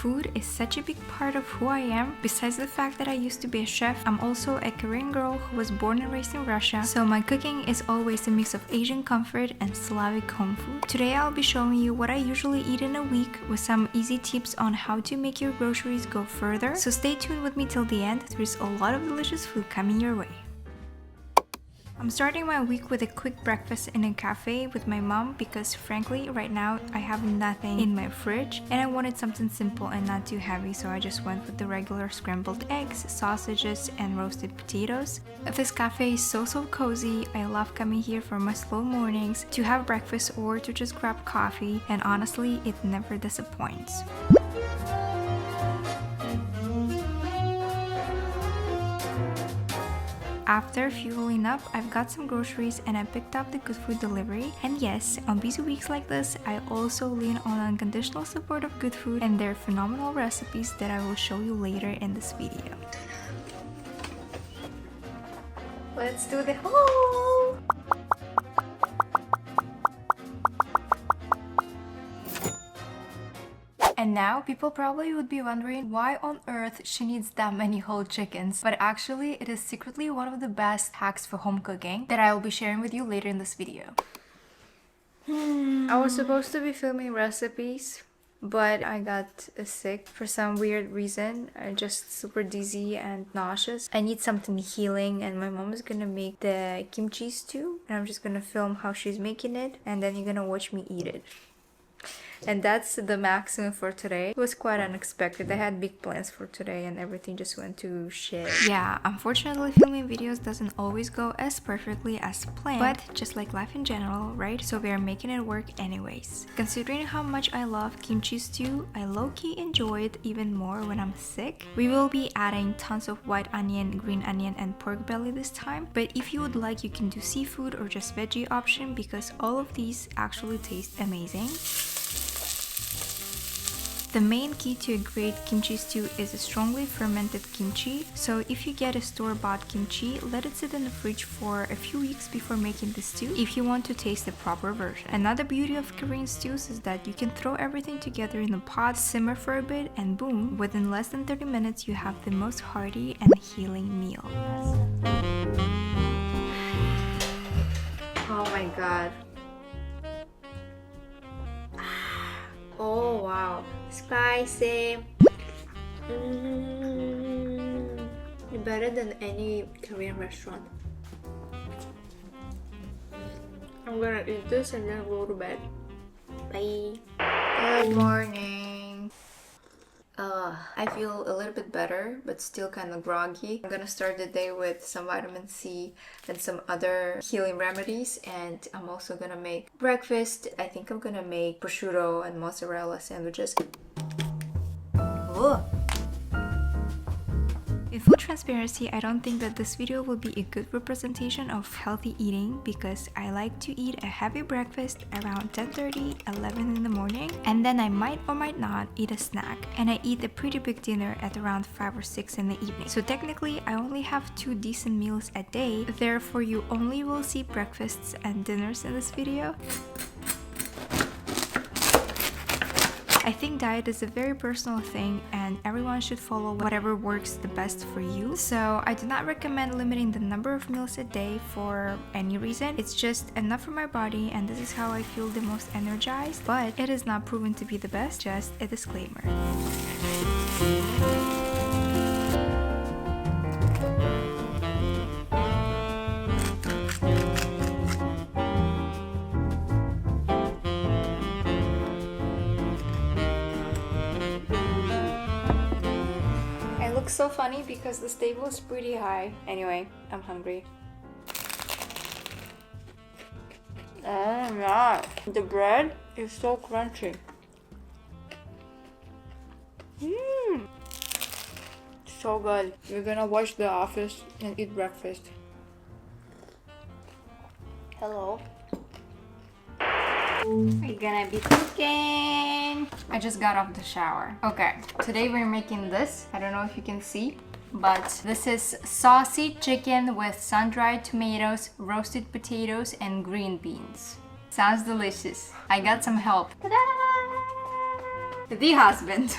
food is such a big part of who I am. Besides the fact that I used to be a chef, I'm also a Korean girl who was born and raised in Russia, so my cooking is always a mix of Asian comfort and Slavic home food. Today I'll be showing you what I usually eat in a week with some easy tips on how to make your groceries go further, so stay tuned with me till the end. There's a lot of delicious food coming your way. I'm starting my week with a quick breakfast in a cafe with my mom because frankly right now I have nothing in my fridge and I wanted something simple and not too heavy, so I just went with the regular scrambled eggs, sausages and roasted potatoes. This cafe is so cozy. I love coming here for my slow mornings to have breakfast or to just grab coffee, and honestly it never disappoints. After fueling up, I've got some groceries and I picked up the Good Food delivery. And yes, on busy weeks like this, I also lean on unconditional support of Good Food and their phenomenal recipes that I will show you later in this video. Let's do the haul! And now people probably would be wondering why on earth she needs that many whole chickens, but actually it is secretly one of the best hacks for home cooking that I will be sharing with you later in this video. I was supposed to be filming recipes, but I got sick for some weird reason. I'm just super dizzy and nauseous. I need something healing, and my mom is gonna make the kimchi stew and I'm just gonna film how she's making it and then you're gonna watch me eat it. And that's the maximum for today. It was quite unexpected. I had big plans for today and everything just went to shit. Yeah, unfortunately filming videos doesn't always go as perfectly as planned, but just like life in general, right? So we are making it work anyways. Considering how much I love kimchi stew, I low-key enjoy it even more when I'm sick. We will be adding tons of white onion, green onion and pork belly this time, but if you would like you can do seafood or just veggie option because all of these actually taste amazing. The main key to a great kimchi stew is a strongly fermented kimchi, so if you get a store-bought kimchi, let it sit in the fridge for a few weeks before making the stew if you want to taste the proper version. Another beauty of Korean stews is that you can throw everything together in a pot, simmer for a bit, and boom, within less than 30 minutes you have the most hearty and healing meal. Oh my god. Oh wow, spicy. Better than any Korean restaurant. I'm gonna eat this and then go to bed. Bye. Good morning. I feel a little bit better, but still kind of groggy. I'm gonna start the day with some vitamin C and some other healing remedies, and I'm also gonna make breakfast. I think I'm gonna make prosciutto and mozzarella sandwiches. Ugh. In full transparency, I don't think that this video will be a good representation of healthy eating because I like to eat a heavy breakfast around 10:30, 11 in the morning, and then I might or might not eat a snack, and I eat a pretty big dinner at around 5 or 6 in the evening. So technically, I only have 2 decent meals a day, therefore you only will see breakfasts and dinners in this video. I think diet is a very personal thing and everyone should follow whatever works the best for you. So I do not recommend limiting the number of meals a day for any reason. It's just enough for my body and this is how I feel the most energized, but it is not proven to be the best, just a disclaimer. Looks so funny because the table is pretty high. Anyway, I'm hungry. Oh my god, the bread is so crunchy. So good. We're gonna watch The Office and eat breakfast. Hello. We're gonna be cooking. I just got off the shower. Okay, today we're making this. I don't know if you can see, but this is saucy chicken with sun-dried tomatoes, roasted potatoes, and green beans. Sounds delicious. I got some help. Ta-da! The husband.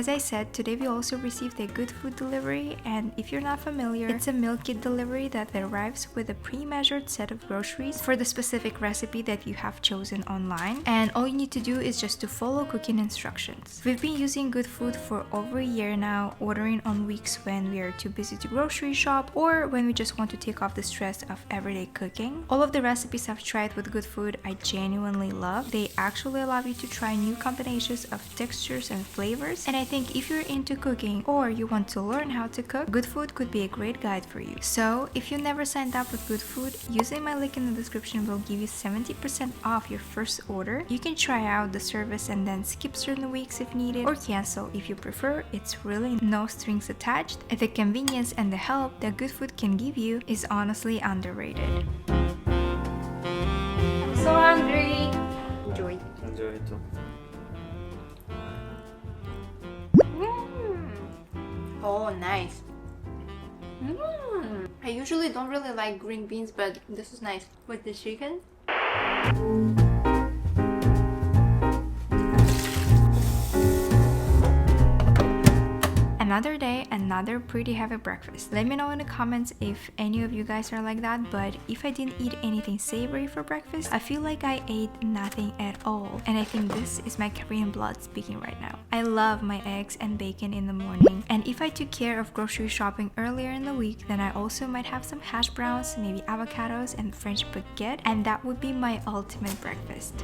as I said, today we also received a good food delivery, and if you're not familiar, it's a meal kit delivery that arrives with a pre-measured set of groceries for the specific recipe that you have chosen online, and all you need to do is just to follow cooking instructions. We've been using Good Food for over a year now, ordering on weeks when we are too busy to grocery shop or when we just want to take off the stress of everyday cooking. All of the recipes I've tried with Good Food I genuinely love. They actually allow you to try new combinations of textures and flavors, and I think if you're into cooking or you want to learn how to cook, Good Food could be a great guide for you. So if you never signed up with Good Food, using my link in the description will give you 70% off your first order. You can try out the service and then skip certain weeks if needed, or cancel if you prefer. It's really no strings attached. The convenience and the help that Good Food can give you is honestly underrated. I'm so hungry. Enjoy. Enjoy too. Oh, nice. I usually don't really like green beans, but this is nice with the chicken. Another day, another pretty heavy breakfast. Let me know in the comments if any of you guys are like that, but if I didn't eat anything savory for breakfast, I feel like I ate nothing at all. And I think this is my Korean blood speaking right now. I love my eggs and bacon in the morning, and if I took care of grocery shopping earlier in the week, then I also might have some hash browns, maybe avocados and French baguette, and that would be my ultimate breakfast.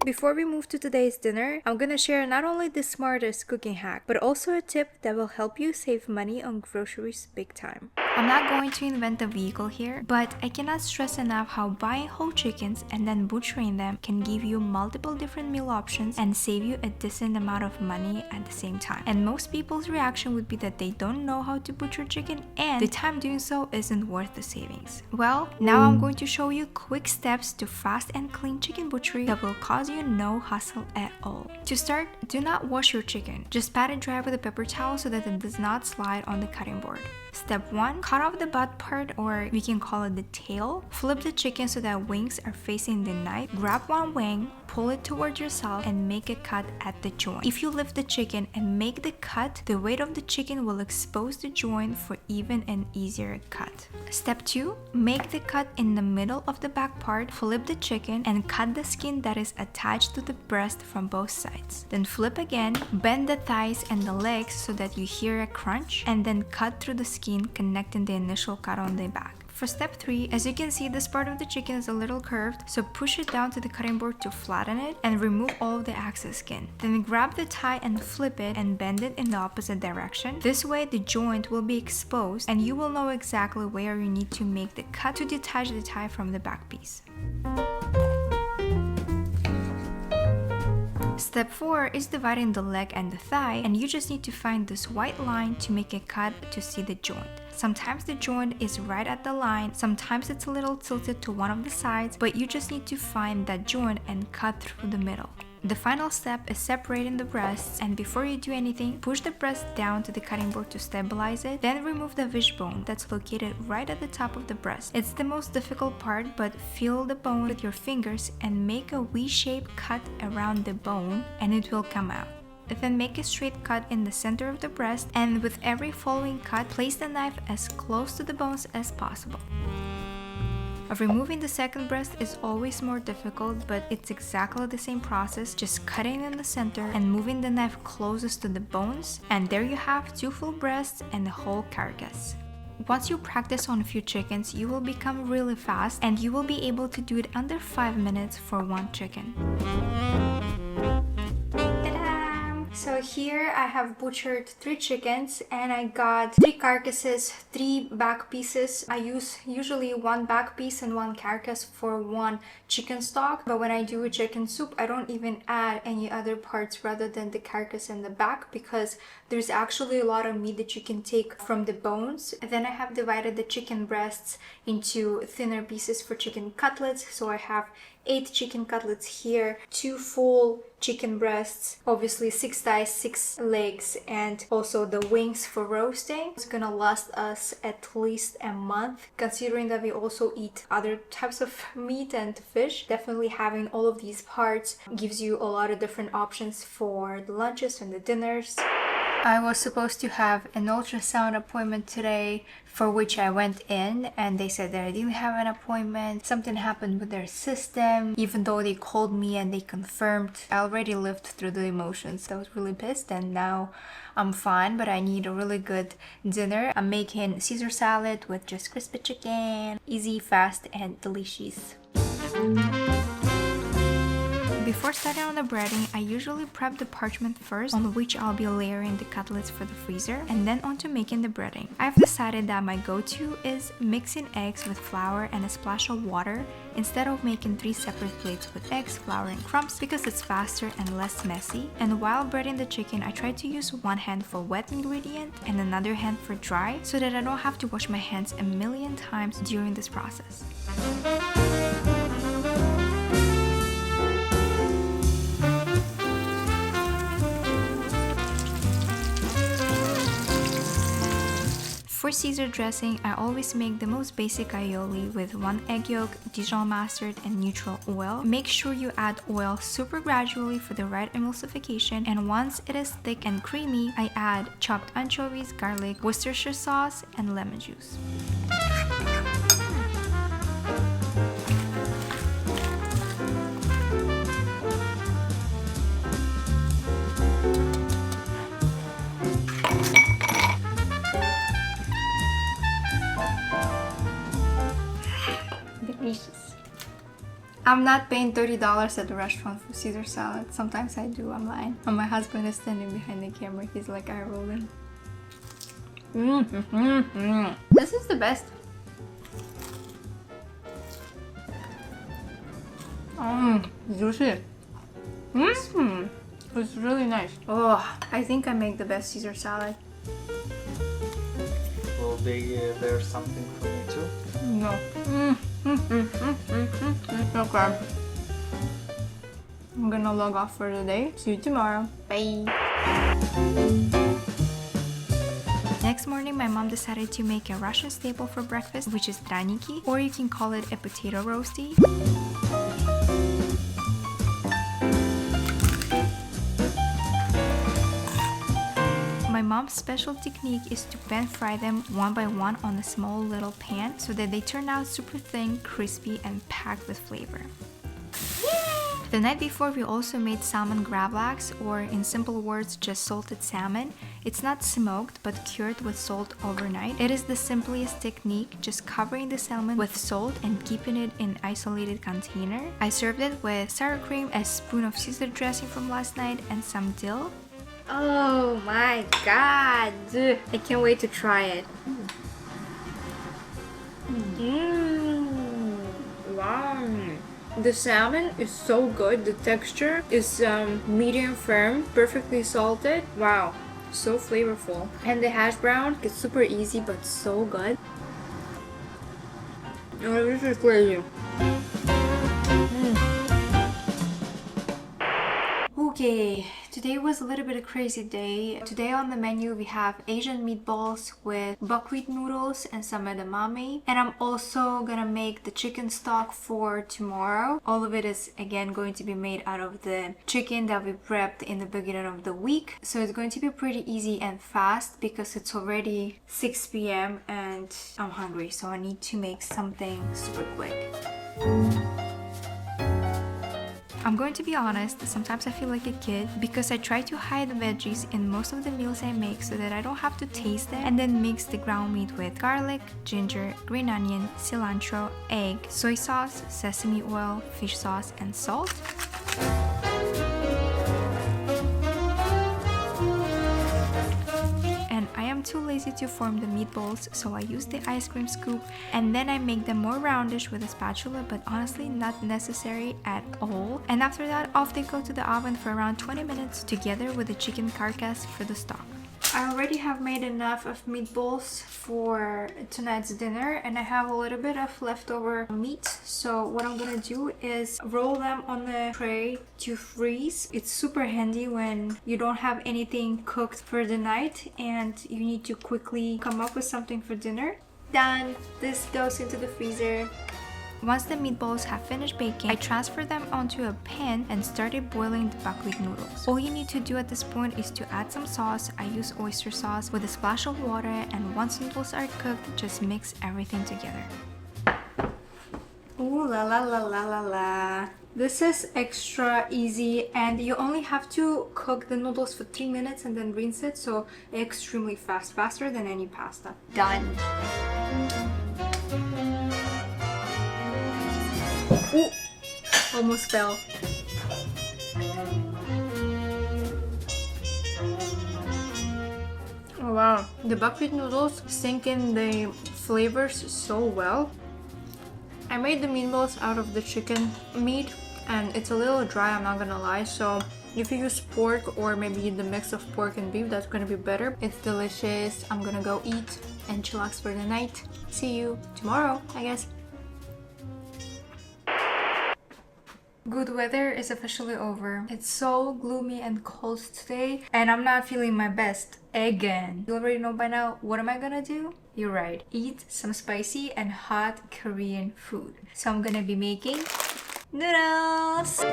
Before we move to today's dinner, I'm gonna share not only the smartest cooking hack, but also a tip that will help you save money on groceries big time. I'm not going to invent a vehicle here, but I cannot stress enough how buying whole chickens and then butchering them can give you multiple different meal options and save you a decent amount of money at the same time. And most people's reaction would be that they don't know how to butcher chicken and the time doing so isn't worth the savings. Well, now I'm going to show you quick steps to fast and clean chicken butchery that will cause you no hassle at all. To start, do not wash your chicken. Just pat it dry with a paper towel so that it does not slide on the cutting board. Step 1. Cut off the butt part, or we can call it the tail. Flip the chicken so that wings are facing the knife. Grab one wing, pull it towards yourself, and make a cut at the joint. If you lift the chicken and make the cut, the weight of the chicken will expose the joint for even an easier cut. Step 2. Make the cut in the middle of the back part. Flip the chicken and cut the skin that is attached to the breast from both sides. Then flip again, bend the thighs and the legs so that you hear a crunch, and then cut through the skin, connecting the initial cut on the back. For step 3, as you can see, this part of the chicken is a little curved, so push it down to the cutting board to flatten it and remove all of the excess skin. Then grab the thigh and flip it and bend it in the opposite direction. This way the joint will be exposed and you will know exactly where you need to make the cut to detach the thigh from the back piece. Step 4 is dividing the leg and the thigh, and you just need to find this white line to make a cut to see the joint. Sometimes the joint is right at the line, sometimes it's a little tilted to one of the sides, but you just need to find that joint and cut through the middle. The final step is separating the breasts, and before you do anything, push the breast down to the cutting board to stabilize it, then remove the wishbone that's located right at the top of the breast. It's the most difficult part, but feel the bone with your fingers and make a V-shaped cut around the bone and it will come out. Then make a straight cut in the center of the breast, and with every following cut, place the knife as close to the bones as possible. Removing the second breast is always more difficult, but it's exactly the same process, just cutting in the center and moving the knife closest to the bones, and there you have 2 full breasts and the whole carcass. Once you practice on a few chickens, you will become really fast and you will be able to do it under 5 minutes for one chicken. Ta-da! So here I have butchered 3 chickens and I got 3 carcasses, 3 back pieces. I use usually 1 back piece and 1 carcass for 1 chicken stock. But when I do a chicken soup, I don't even add any other parts rather than the carcass and the back, because there's actually a lot of meat that you can take from the bones. And then I have divided the chicken breasts into thinner pieces for chicken cutlets. So I have 8 chicken cutlets here, 2 full chicken breasts, obviously 6 thighs, 6 legs, and also the wings for roasting. It's gonna last us at least a month, considering that we also eat other types of meat and fish. Definitely having all of these parts gives you a lot of different options for the lunches and the dinners. I was supposed to have an ultrasound appointment today, for which I went in and they said that I didn't have an appointment. Something happened with their system, even though they called me and they confirmed. I already lived through the emotions. I was really pissed and now I'm fine, but I need a really good dinner. I'm making Caesar salad with just crispy chicken. Easy, fast, and delicious. Before starting on the breading, I usually prep the parchment first, on which I'll be layering the cutlets for the freezer, and then onto making the breading. I've decided that my go-to is mixing eggs with flour and a splash of water, instead of making 3 separate plates with eggs, flour, and crumbs, because it's faster and less messy. And while breading the chicken, I try to use one hand for wet ingredient and another hand for dry, so that I don't have to wash my hands a million times during this process. For Caesar dressing, I always make the most basic aioli with 1 egg yolk, Dijon mustard, and neutral oil. Make sure you add oil super gradually for the right emulsification, and once it is thick and creamy, I add chopped anchovies, garlic, Worcestershire sauce, and lemon juice. I'm not paying $30 at the restaurant for Caesar salad. Sometimes I do, I'm lying. And my husband is standing behind the camera. He's like eye rolling. This is the best. Juicy. It's really nice. Oh, I think I make the best Caesar salad. Will there something for me too? No. Okay. I'm gonna log off for the day. See you tomorrow. Bye. Next morning, my mom decided to make a Russian staple for breakfast, which is draniki, or you can call it a potato roasty. My mom's special technique is to pan fry them one by one on a small little pan so that they turn out super thin, crispy, and packed with flavor. The night before, we also made salmon gravlax, or in simple words, just salted salmon. It's not smoked, but cured with salt overnight. It is the simplest technique, just covering the salmon with salt and keeping it in an isolated container. I served it with sour cream, a spoon of Caesar dressing from last night, and some dill. Oh my god! I can't wait to try it. Wow! The salmon is so good. The texture is medium firm, perfectly salted. Wow, so flavorful. And the hash brown is super easy but so good. Oh, this is crazy. Okay, today was a little bit of a crazy day. Today on the menu we have Asian meatballs with buckwheat noodles and some edamame. And I'm also gonna make the chicken stock for tomorrow. All of it is again going to be made out of the chicken that we prepped in the beginning of the week. So it's going to be pretty easy and fast because it's already 6 p.m. and I'm hungry. So I need to make something super quick. I'm going to be honest, sometimes I feel like a kid because I try to hide the veggies in most of the meals I make so that I don't have to taste them, and then mix the ground meat with garlic, ginger, green onion, cilantro, egg, soy sauce, sesame oil, fish sauce, and salt. to form the meatballs, so I use the ice cream scoop and then I make them more roundish with a spatula, but honestly not necessary at all. And after that, off they go to the oven for around 20 minutes together with the chicken carcass for the stock. I already have made enough of meatballs for tonight's dinner, and I have a little bit of leftover meat. So what I'm gonna do is roll them on the tray to freeze. It's super handy when you don't have anything cooked for the night and you need to quickly come up with something for dinner. Done! This goes into the freezer. Once the meatballs have finished baking, I transfer them onto a pan and started boiling the buckwheat noodles. All you need to do at this point is to add some sauce. I use oyster sauce with a splash of water, and once noodles are cooked, just mix everything together. Ooh la la la la la la. This is extra easy, and you only have to cook the noodles for 3 minutes and then rinse it, so extremely fast, faster than any pasta. Done! Ooh, almost fell. Oh wow, the buckwheat noodles sink in the flavors so well. I made the meatballs out of the chicken meat and it's a little dry, I'm not gonna lie, so if you use pork or maybe the mix of pork and beef, that's gonna be better. It's delicious. I'm gonna go eat and chillax for the night. See you tomorrow, I guess. Good weather is officially over. It's so gloomy and cold today and I'm not feeling my best again. You already know by now, what am I gonna do? You're right, eat some spicy and hot Korean food. So I'm gonna be making noodles!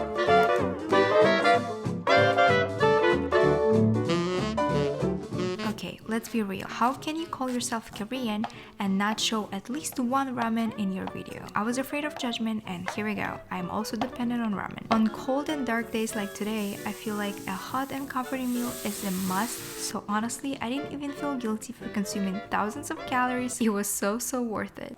Okay, let's be real. How can you call yourself Korean and not show at least one ramen in your video? I was afraid of judgment and here we go. I'm also dependent on ramen. On cold and dark days like today, I feel like a hot and comforting meal is a must. So honestly, I didn't even feel guilty for consuming thousands of calories. It was so worth it.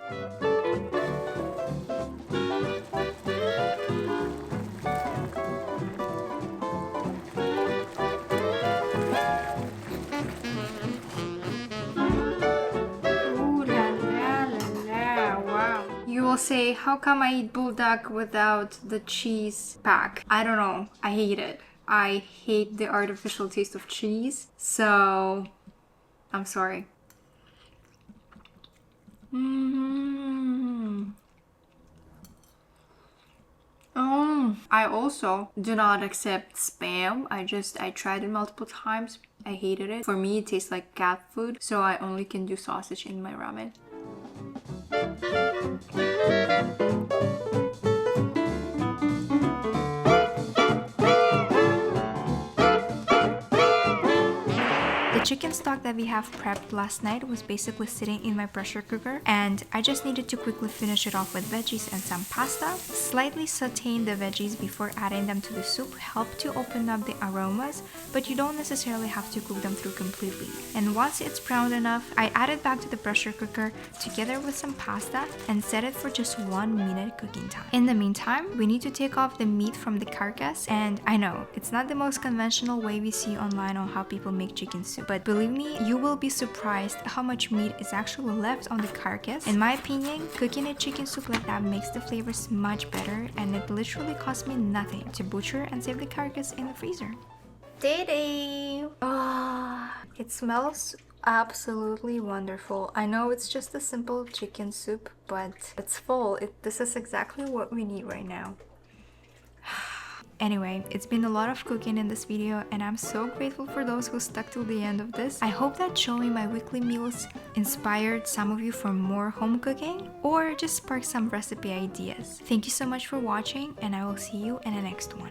Say, how come I eat bulldog without the cheese pack? I don't know. I hate it. I hate the artificial taste of cheese. So, I'm sorry. I also do not accept Spam. I tried it multiple times. I hated it. For me, it tastes like cat food. So I only can do sausage in my ramen. The chicken stock that we have prepped last night was basically sitting in my pressure cooker and I just needed to quickly finish it off with veggies and some pasta. Slightly sauteing the veggies before adding them to the soup helped to open up the aromas, but you don't necessarily have to cook them through completely. And once it's browned enough, I add it back to the pressure cooker together with some pasta and set it for just 1 minute cooking time. In the meantime, we need to take off the meat from the carcass, and I know it's not the most conventional way we see online on how people make chicken soup, but believe me, you will be surprised how much meat is actually left on the carcass. In my opinion, cooking a chicken soup like that makes the flavors much better, and it literally cost me nothing to butcher and save the carcass in the freezer. Didi! It smells absolutely wonderful. I know it's just a simple chicken soup, but it's full. This is exactly what we need right now. Anyway, it's been a lot of cooking in this video and I'm so grateful for those who stuck till the end of this. I hope that showing my weekly meals inspired some of you for more home cooking or just sparked some recipe ideas. Thank you so much for watching and I will see you in the next one.